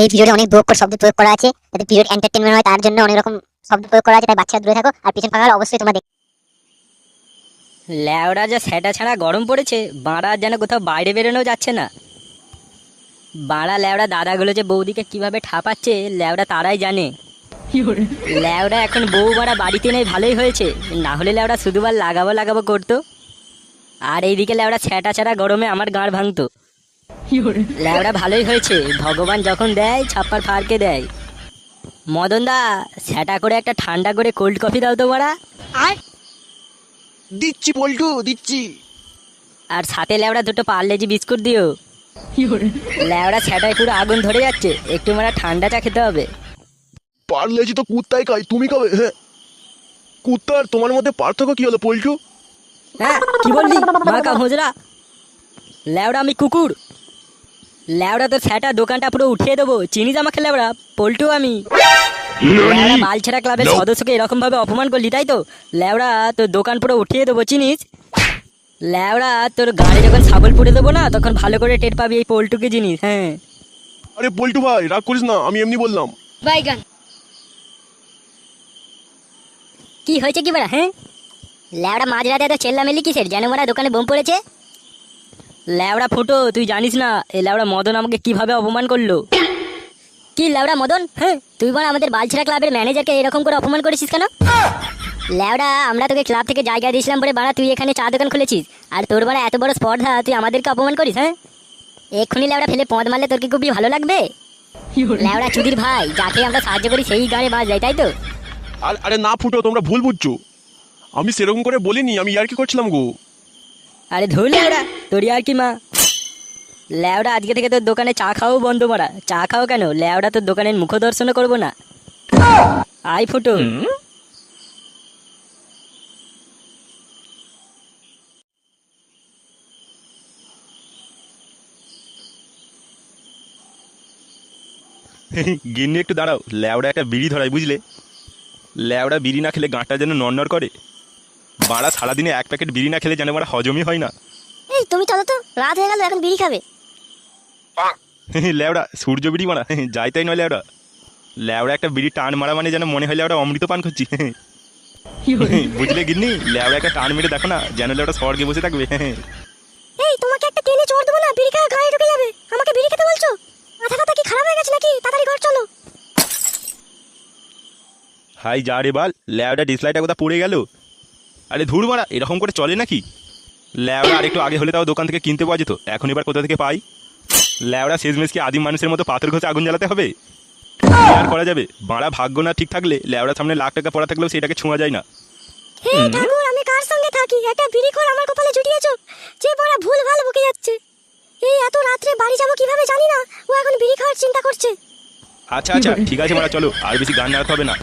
এই পিরিয়ডে অনেক ভয়ঙ্কর শব্দ প্রয়োগ করা আছে যাতে পিরিয়ড এন্টারটেইনমেন্ট হয়, তার জন্য অনেক রকম শব্দ প্রয়োগ করা আছে, তাই বাচ্চারা দূরে থাকো। আর পিছন ফাঁকা অবশ্যই তোমরা ল্যাওড়া যা স্যাটা ছাড়া গরম পড়েছে, বাড়া যেন কোথাও বাইরে বেরোনো যাচ্ছে না। বাড়া ল্যাওড়া দাদাগুলো যে বৌদিকে কিভাবে ঠাপাচ্ছে ল্যাওড়া তারাই জানে। ল্যাওড়া এখন বউ বাড়া বাড়িতে নেই, ভালোই হয়েছে, না হলে ল্যাওড়া শুধুবার লাগাবো লাগাবো করতো। আর এইদিকে ল্যাওড়া স্যাটা ছাড়া গরমে আমার গাঁড় ভাঙতো। ল্যাওড়া ভালোই হয়েছে, ভগবান যখন দেয় ছাপ্পার ফাড়কে দেয়। মদন দা, স্যাটা করে একটা ঠান্ডা করে কোল্ড কফি দাও তো বাড়া। দিচ্ছি পল্টু, দিচ্ছি। আর সাথে ল্যাওড়া দুটো পার্লেজি বিস্কুট দিও। ল্যাওড়া স্যাটায় পুরো আগুন ধরে যাচ্ছে, একটু মারা ঠান্ডা চা খেতে হবে। পারলেছি তো কুত্তাই খাই, তুমি খাবে? হ্যাঁ, কুত্তার তোমার মধ্যে পার্থক্য কি হলো পল্টু? হ্যাঁ কি বললি মাকা হোজরা? ল্যাওড়া আমি কুকুর। ল্যাওড়া তো স্যাটা দোকানটা পুরো উঠিয়ে দেবো, চিনিস আমাকে ল্যাওড়া? পল্টু আমি। ল্যাওড়া বালছেড়া ক্লাবের সদস্যকে এরকম ভাবে অপমান করলি তাই তো? ল্যাওড়া তোর দোকান পুরো উঠিয়ে দেবো, চিনিস? ল্যাওড়া তোর গাড়ি যখন ছাগল পুড়ে দেবো না, তখন ভালো করে টের পাবি এই পল্টুকে জিনিস। হ্যাঁ আরে পল্টু ভাই রাগ করিস না, আমি এমনি বললাম। বাইগান। কি হয়েছে কি বাড়া? হ্যাঁ ল্যাওড়া মাঝরাতে এত চেল্লামেলি কিসের? যেন মারা দোকানে বোম পড়েছে। ল্যাওড়া ফুটো, তুই জানিস না এই ল্যাওড়া মদন আমাকে কিভাবে অপমান করলো? কি ল্যাওড়া মদন? হ্যাঁ তুই বল আমাদের বালছেড়া ক্লাবের ম্যানেজারকে এরকম করে অপমান করেছিস কেন? ল্যাওড়া আমরা তোকে ক্লাব থেকে জায়গা দিয়েছিলাম বলে বাড়া তুই এখানে চা দোকান খুলেছিস, আর তোর বাড়া এত বড় স্পর্ধা, তুই আমাদেরকে অপমান করিস? হ্যাঁ এক্ষুনি ল্যাওড়া ফেলে পদ মারলে তোর কি খুবই ভালো লাগবে? ল্যাওড়া চুদির ভাই, যাকে আমরা সাহায্য করি সেই গানে বাজ যায় তাই তো? আরে না ফুটো, তোমরা ভুল বুঝছো, আমি সেরকম করে বলিনি, আমি ইয়ার কি করছিলাম গো। আরে ধুর ল্যাওড়া, তোর আর কি মা। ল্যাওড়া আজকে থেকে তোর দোকানে চা খাওয়াও বন্ধ মারা। চা খাও কেন ল্যাওড়া, তোর দোকানের মুখ দর্শনও করবো না। আই ফুটো। গিন্নি একটু দাঁড়াও, ল্যাওড়া একটা বিড়ি ধরাই বুঝলে? ল্যাওড়া বিড়ি না খেলে গাঁটটা যেন নড়নড় করে। বাড়া সারাদিনে এক প্যাকেট বিড়ি না খেলে যেন বাড়া হজমই হয় না। এই তুমি চলো তো, রাত হয়ে গেল, এখন বিড়ি খাবে? ল্যাওড়া সূর্য বিড়ি মারা যাই তাই নয় ল্যাওড়া। ল্যাওড়া একটা বিড়ি টান মারা মানে যেন মনে হয় ল্যাওড়া অমৃত পান করছি। বুঝলে গিন্নি, ল্যাওড়া একটা টান মেরে দেখো না, যেন ল্যাওড়া স্বর্গে বসে থাকবে। এই তোমাকে একটা টেনে চড় দেবো না, বিড়ি খাওয়া গায়ে ঢুকে যাবে। আমাকে বিড়ি খেতে বলছো? মাথা কথা কি খারাপ হয়ে গেছে নাকি? তাড়াতাড়ি ঘর চলো। হাই যা রে বাল, ল্যাওড়া ডিসলাইটটা কোথা পড়ে গেল? আরে ধুর মারা, এরকম করে চলে নাকি? ল্যাওড়া আর একটু আগে হলে তাও দোকান থেকে কিনতে পাওয়া যেত, এখন এবার কোথা থেকে পাই? ল্যাওড়া শেষমেশ কি আদিম মানুষের মতো পাথর ঘষে আগুন জ্বালাতে হবে? কি আর করা যাবে, বাড়া ভাগ্য না ঠিক থাকলে ল্যাওড়ার সামনে লাখ টাকা পড়া থাকলেও সেটাকে ছোঁয়া যায় না। হে ঠাকুর, আমি কার সঙ্গে থাকি? একটা বিড়ি খোর আমার কপালে জুটিয়েছো, যে বড় ভুল ভাল বকে যাচ্ছে। এই এত রাত্রে বাড়ি যাবো কিভাবে জানি না, ও এখন বিড়ি খাওয়ার চিন্তা করছে। আচ্ছা আচ্ছা ঠিক আছে মারা, চলো আর বেশি গান নাড়াতে হবে না।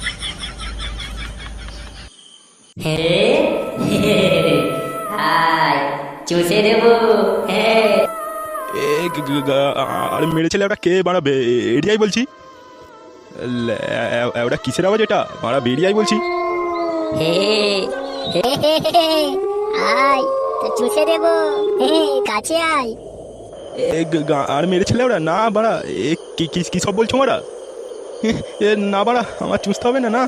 চুষে দেবো। আরে মেরেছে ল্যাওড়া, কে বাড়াবে? এরিয়াই বলছি। ওটা কিসের আওয়াজ এটা? মারা বেরিয়াই বলছি। আয় তো চুষে দেবো, কাছে আয়। আর মেরেছে ল্যাওড়া না বাড়া? কি সব বলছো মারা? না বাড়া, আমার চুষতে হবে না। না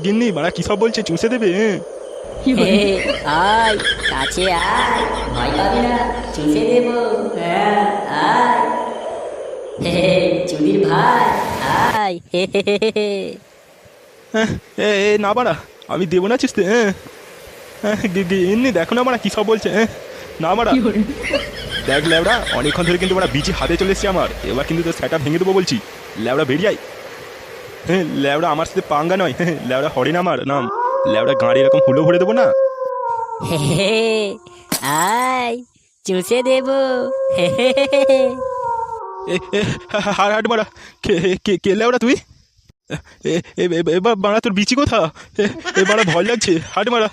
গিন্নি বাড়া কি সব বলছে, চুষে দেবে? আয় কাছে আয়, ভয় পাবি না, চুষে দেবো। হ্যাঁ আয়, চুদির ভাই আয়। না বাড়া, আমি দেবো না চুষতে। গিন্নি দেখো না বাড়া কি সব বলছে। না বাড়া, দেখ ল্যাওড়া, অনেকক্ষণ ধরে কিন্তু বাড়া বিচি হাতে চলে এসছে আমার, এবার কিন্তু তোর সেটা ভেঙে দেবো বলছি। ল্যাওড়া বেরিয়াই। ল্যাওড়া আমার সাথে পাঙ্গা নয়, ল্যাওড়া হরিণ আমার নাম। ল্যাওড়া গাঁড়ি এরকম হুলো ভরে দেবো না। আয় চুষে দেবো। হাট হাট বাড়া, কে ল্যাওড়া তুই? এবার বাড়া তোর বিচি কোথা? এ বাড়া ভয় লাগছে, হাট মারা।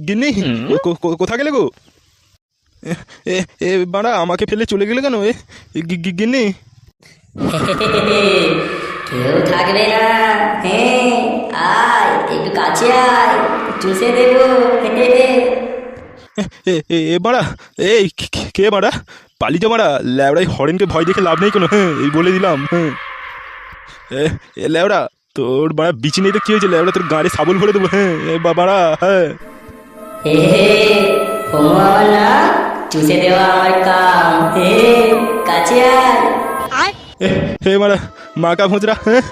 গিন্নি কোথা গেলে গো? বাড়া আমাকে ফেলে চলে গেলে কেন? গিন্নি কেউ থাকবে না। আয় একটু কাছে আয়, চুষে দেবো। এ মারা, এই কে মারা, পালিয়ে মারা। ল্যাওড়াই হরেনকে ভয় দেখে লাভ নেই কোনো, হ্যাঁ এই বলে দিলাম। হ্যাঁ এ ল্যাওড়া, তোর মারা বিচি নেই তো কি হয়েছে, ল্যাওড়া তোর গাড়ি সাবল ভরে দেবো। হ্যাঁ এ বাবারা, হ্যাঁ হে হোমো আমার না, চুষে দেওয়া আমার কাম। হে কাছে আয়। হে মারা মাকা ভোঁচরা। হ্যাঁ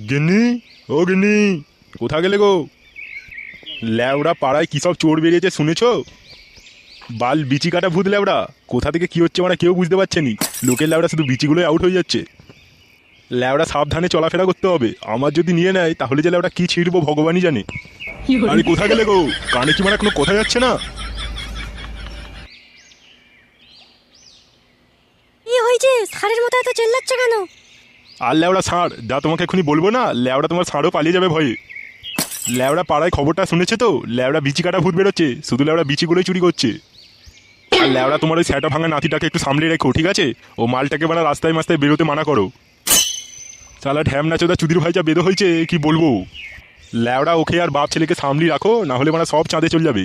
গিন্নি, ও গিন্নি, কোথা গেলে গো? ল্যাওড়া পাড়ায় কী সব চোর বেরিয়েছে শুনেছো? বাল বিচি কাটা ভূত ল্যাওড়া, কোথা থেকে কি হচ্ছে মানে কেউ বুঝতে পারছে নি। লোকের ল্যাওড়া শুধু বিচিগুলোই আউট হয়ে যাচ্ছে। ল্যাওড়া সাবধানে চলাফেরা করতে হবে, আমার যদি নিয়ে নেয় তাহলে যে ল্যাওড়া কি ছিঁড়বো ভগবানই জানে। আরে কোথা গেলে গো? কানে কি মানে কোনো কথা যাচ্ছে না? কি হয়েছে সারের মতো এত চেল্লাচ্ছ কেন? আর ল্যাওড়া ষাঁড়, যা তোমাকে এখনই বলবো না, ল্যাওড়া তোমার ষাঁড়ও পালিয়ে যাবে ভয়ে। ল্যাওড়া পাড়ায় খবরটা শুনেছে তো, ল্যাওড়া বিচি কাটা ভূত বেরোচ্ছে, শুধু ল্যাওড়া বিচিগুলোই চুরি করছে। আর ল্যাওড়া তোমার ওই স্যাটা ভাঙা নাতিটাকে একটু সামলে রেখো, ঠিক আছে? ও মালটাকে মানে রাস্তায় মাস্তায় বেরোতে মানা করো। শালা ঢ্যাম নাচোদা চুদির ভাই যা বেদো হয়েছে কি বলবো। ল্যাওড়া ওকে আর বাপ ছেলেকে সামলি রাখো, না হলে মানে সব চাঁদে চলে যাবে।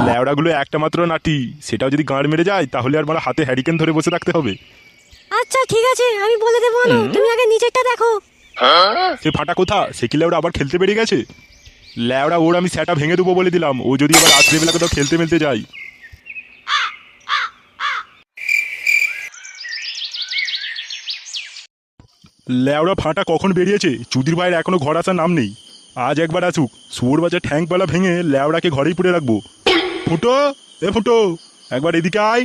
ল্যাওড়াগুলো একটা মাত্র নাতি, সেটাও যদি গাঁড় মেরে যায় তাহলে আর মানে হাতে হ্যারিকেন ধরে বসে থাকতে হবে। আচ্ছা ঠিক আছে, আমি বলে দেবো না, তুমি আগে নিজেরটা দেখো। সে ফাটা কোথা, সে কি ল্যাওড়া আবার খেলতে বেরিয়ে গেছে? ল্যাওড়া ওর আমি স্যাটা ভেঙে দেবো বলে দিলাম, ও যদি আবার রাত্রিবেলা কোথাও খেলতে মেলতে যায়। ল্যাওড়া ফাটা কখন বেরিয়েছে, চুদির ভাইয়ের এখনো ঘর আসার নাম নেই। আজ একবার আসুক, শুয়োর বাজার ঠ্যাংপালা ভেঙে ল্যাওড়াকে ঘরেই পুড়ে রাখবো। ফুটো, এ ফুটো, একবার এদিকে আয়।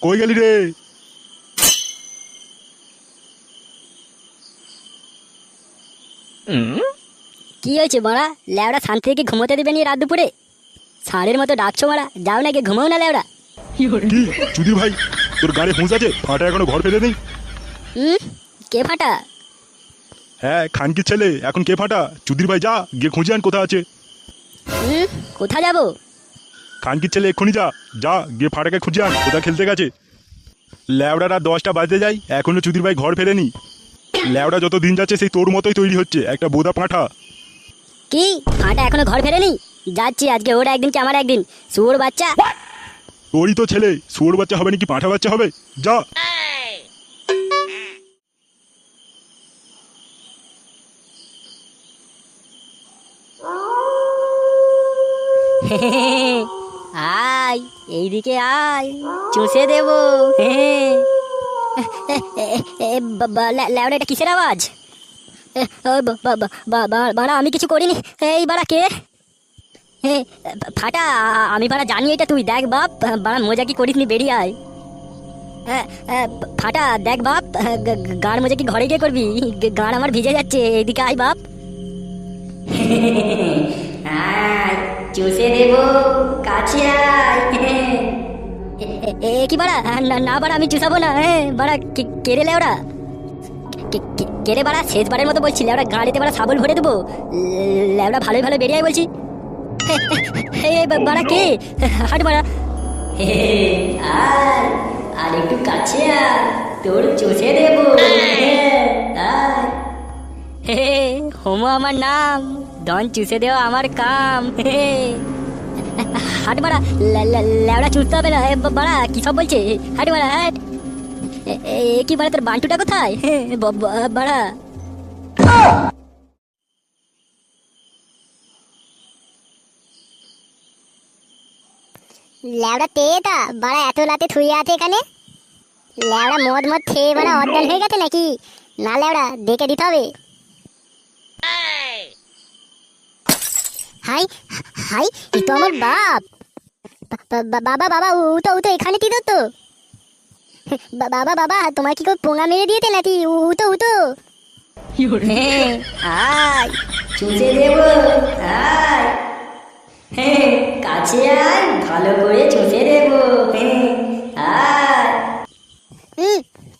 কই গেলি রে? কি হয়েছে মারা? ল্যাওড়া শান্তি থেকে ঘুমোতে দেবে নি রাত দুপুরে? ষাঁড়ের মতো ডাকছো মারা, যাও না গিয়ে ঘুমাও না ল্যাওড়া। কি চুদির ভাই, তোর গাড়ি হুঁশ আছে? ফাটা এখনো ঘর ফেলে নেই? কে ফাটা? হ্যাঁ খানকির ছেলে, এখন কে ফাটা? চুদির ভাই যা গিয়ে খুঁজে আন কোথা আছে। কোথা যাবো? খানকির ছেলে এক্ষুনি যা, যা গিয়ে ফাটাকে খুঁজে আন কোথা খেলতে গেছে। ল্যাওড়া রাত 10টা বাজতে যায়, এখনো চুদির ভাই ঘর ফেরেনি। ল্যাওড়া যত দিন যাচ্ছে সেই তোর মতোই তৈরি হচ্ছে, একটা বোদা পাঁঠা। কি ফাটা এখনো ঘর ফেরেনি? যাচ্ছি আজকে, ওর একদিন কি আমার একদিন। শুয়োর বাচ্চা। তোরই তো ছেলে, শুয়োর বাচ্চা হবে নাকি পাঁঠা বাচ্চা হবে? যা। আয় এইদিকে আয়, চুষে দেবো। ল্যাওড়া এটা কিসের আওয়াজ? বাড়া আমি কিছু করিনি। এই বাড়া কে? ফাটা, আমি বাড়া জানি এটা তুই। দেখ বাপ, বাড়া মজা কি করিস নি, বেরিয়ে আয়। ফাটা দেখ বাপ, গান মজা কি ঘরে গিয়ে করবি? গান আমার ভিজে যাচ্ছে, এদিকে আয় বাপ। চুষে দেবো, কাছে আয়। কি বাড়া? না বাড়া আমি চুষাবো না। বাড়া কেড়ে লেওড়া, কেড়ে বাড়া, শেষবারের মতো বলছি লেওড়া, গাড়িতে বাড়া সাবল ভরে দেবো। লেওড়া ভালোই ভালো বেরিয়ে আয় বলছি। বাড়া কে? হাট বাড়া, আর একটু কাছে আয়, তোর চষে দেবো। হোমো আমার নাম, ডন চুষে দেওয়া আমার কাম। হাট বাড়া, ল্যাওড়া চুষতে হবে না। বাড়া কি সব বলছে? হাট বাড়া হাট। কি বাড়া, তোর বান্টুটা কোথায়? বাড়া ল্যাবড়া তেটা বাড়া এত রাতে থুয়ে আছে এখানে। ল্যাবড়া মদ মদ খেয়ে বাড়া অজ্ঞান হয়ে গেছে নাকি? না ল্যাবড়া দেখে দিতে হবে। হাই হাই, এ তো আমার বাপ। বাবা বাবা, উতো উতো, এখানে কি তো? বাবা বাবা, তোমার কি কেউ পোঙা মেরে দিয়েছে নাকি? উতো উতো। আয় চুষে দেবো, আয়। কাছে আয়, ভালো করে চষে দেবো। আয়।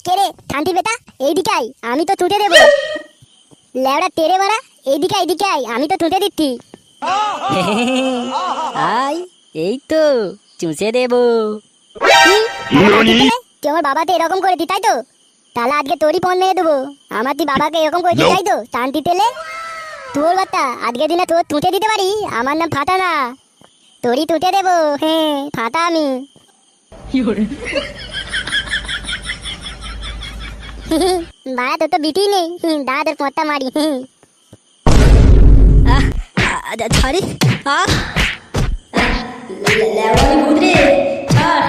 কে রে শান্তি বেটা? এইদিকে আয়, আমি তো তুটে দেবো। ল্যাবড়া তেরে বাড়া, এইদিকে এইদিকে আয়, আমি তো তুটে দিচ্ছি। আয়, এই তো চুষে দেবো। তুই আমার বাবাতে এরকম করে দি তাই তো? তাহলে আজকে তোরই ফোন মেরে দেবো। আমার তুই বাবাকে এরকম করে দিই তাই তো? শান্তি তেলে তোর বাচ্চা আজকে দিনে তোর তুঁতে দিতে পারি। আমার নাম ফাটা না, তোরই তুঁতে দেবো। হ্যাঁ ফাটা আমি। বাড়া তোর তো বিটি নেই। দাঁড়া তোর পথটা মারি। ছাড়ি লেওড়া আমি ভূত রে, ছাড়।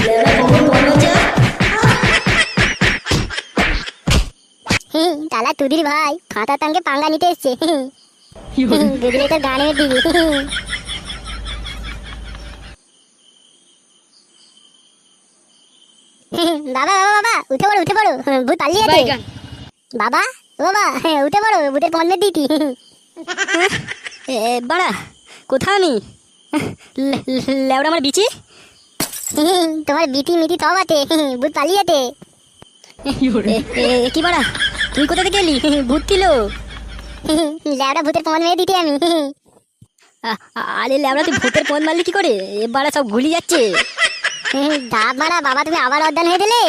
লেওড়া কোমর বন্ধ হচ্ছে। তালা তুদির ভাই ফাটা তাঙ্গে পাঙ্গা নিতে এসছে। দুদিনে তোর গানের দিবি। বাবা বাবা বাবা উঠে পড়ো উঠে পড়ো, ভূত পালিয়ে আছে। বাবা ও বাবা উঠে পড়ো, ভূতের পণ্যের দিতি। বাড়া কোথাও আমি? লেওড়া আমার বিচি। তোমার বিটি মিটি সব আছে, ভূত পালিয়েছে। কি বাড়া তুই কোথা থেকে এলি? ভূত ছিল। ল্যাবড়া ভূতের পণ মেরে দিতে আমি। আরে লেওড়া তুই ভূতের পথ মারলি কি করে? এ বাড়া সব গুলি যাচ্ছে। ডাব মারা বাবা তুমি আবার অজ্ঞান হয়ে দিলে।